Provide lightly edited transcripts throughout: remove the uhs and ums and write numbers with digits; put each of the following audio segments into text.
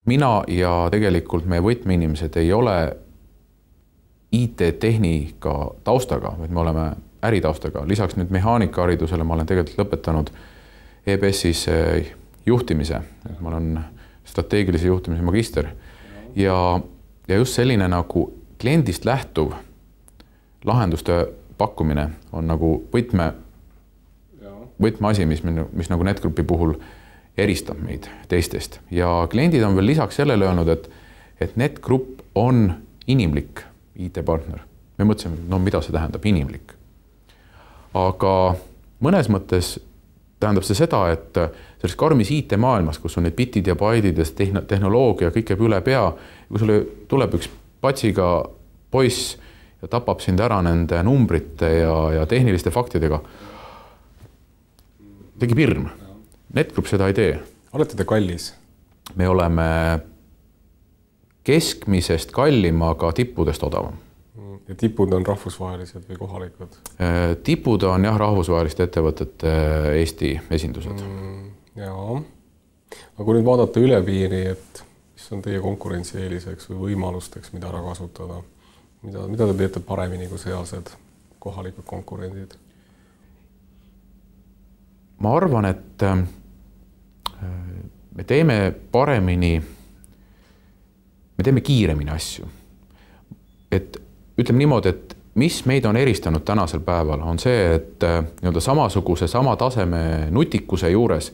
mina ja tegelikult meie võtmeinimesed ei ole IT-tehnika taustaga, vaid me oleme äritaustaga. Lisaks nüüd mehaanikaharidusele ma olen tegelikult lõpetanud EBS-is juhtimise. Ma olen strateegilise juhtimise magister. Ja just selline nagu kliendist lähtuv lahenduste pakkumine on nagu võtmeasi, mis nagu NetGroupi puhul eristab meid teistest. Ja kliendid on veel lisaks sellele öelnud, et NetGroup on inimlik IT-partner. Me mõtlesime, no mida see tähendab inimlik. Aga mõnes mõttes tähendab see seda, et selles karmis IT-maailmas, kus on need bitid ja baidid ja tehnoloogia kõik jääb üle pea, kui sulle tuleb üks patsiga poiss ja tapab sind ära nende numbrite ja tehniliste faktidega, tekib hirm. NetGroup seda ei tee. Olete te kallis? Me oleme keskmisest kallim, aga tippudest odavam. Ja tipud on rahvusvahelised või kohalikud? Tipud on jah, rahvusvaheliste ettevõtete Eesti esindused. Jaa. Aga kui nüüd vaadata üle piiri, et mis on teie konkurentsieeliseks või võimalusteks, mida ära kasutada? Mida te teete paremini kui sealsed kohalikud konkurendid? Ma arvan, et me teeme paremini, me teeme kiiremini asju. Et ütleme niimoodi, et mis meid on eristanud tänasel päeval, on see, et samasuguse, sama taseme nutikuse juures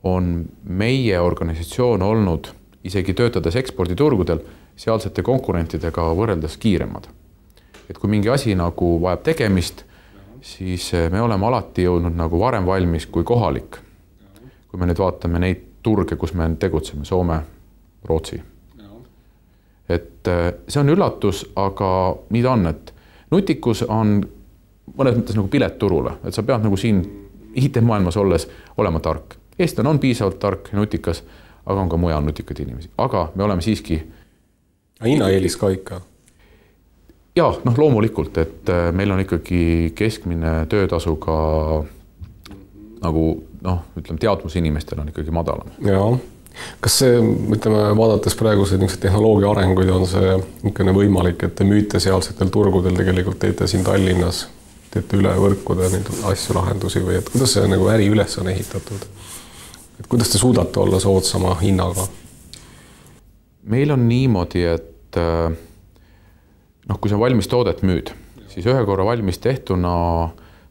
on meie organisatsioon olnud isegi töötades eksporditurgudel sealsete konkurentidega võrreldes kiiremad. Et kui mingi asi nagu vajab tegemist, siis me oleme alati jõudnud nagu varem valmis kui kohalik. Kui me nüüd vaatame neid turge, kus me tegutseme, Soome, Rootsi. Et see on üllatus, aga nii ta on, et nutikus on mõnes mõttes nagu pilet turule, et sa pead nagu siin IT-maailmas olles olema tark. Eestlane on piisavalt tark ja nutikas, aga on ka mujal nutikad inimesi. Aga me oleme siiski... Hinnaeelis ka ikka? Jaa, loomulikult, et meil on ikkagi keskmine töötasuga nagu, ütleme, teadmusinimestel on ikkagi madalam. Jaa. Kas see, ütleme, vaadates praeguse tehnoloogia arenguid, on see niisugune võimalik, et te müüte sealsetel turgudel tegelikult teete siin Tallinnas, teete üle võrkude neid asju lahendusi või et kuidas see nagu äri üles on ehitatud? Et kuidas te suudate olla soodsama hinnaga? Meil on niimoodi, et kui sa valmis toodet müüd, siis ühe korra valmis tehtuna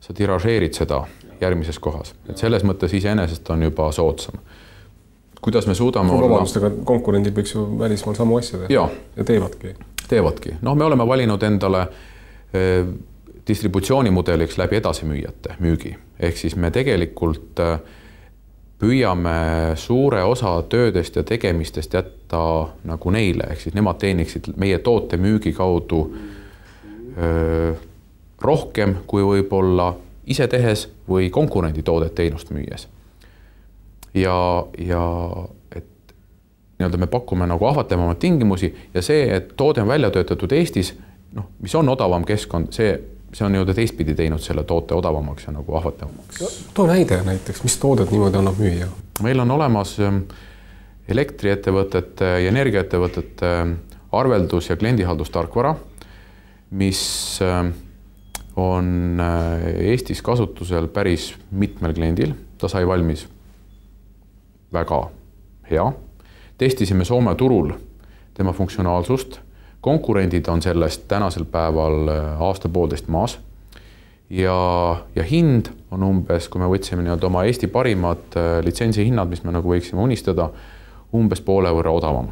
sa tiražeerid seda järgmises kohas. Et selles mõttes iseenesest on juba soodsam. Kuidas me suudame olla... konkurendid võiks ju välismaal samu asja teha. Ja teevadki. Teevadki. Me oleme valinud endale distributsioonimudeliks läbi edasimüüjate müügi. Ehk siis me tegelikult püüame suure osa töödest ja tegemistest jätta nagu neile. Ehk siis nemad teeniksid meie toote müügi kaudu rohkem kui võib-olla ise tehes või konkurendi toodet teenust müües. Ja et me pakume nagu ahvatlevamaid tingimusi ja see, et toode on välja töötatud Eestis, mis on odavam keskkond, see on teistpidi teinud selle toote odavamaks ja nagu ahvatlevamaks. Too näide näiteks, mis toodet niimoodi annab müüa? Meil on olemas elektriettevõtete ja energiaettevõtete arveldus- ja kliendihaldustarkvara, mis on Eestis kasutusel päris mitmel kliendil. Ta sai valmis väga hea. Testisime Soome turul tema funktsionaalsust. Konkurendid on sellest tänasel päeval aasta-poolteist maas. Ja hind on umbes, kui me võtsime oma Eesti parimad litsensi hinnad, mis me nagu võiksime unistada, umbes poole võrra odavam.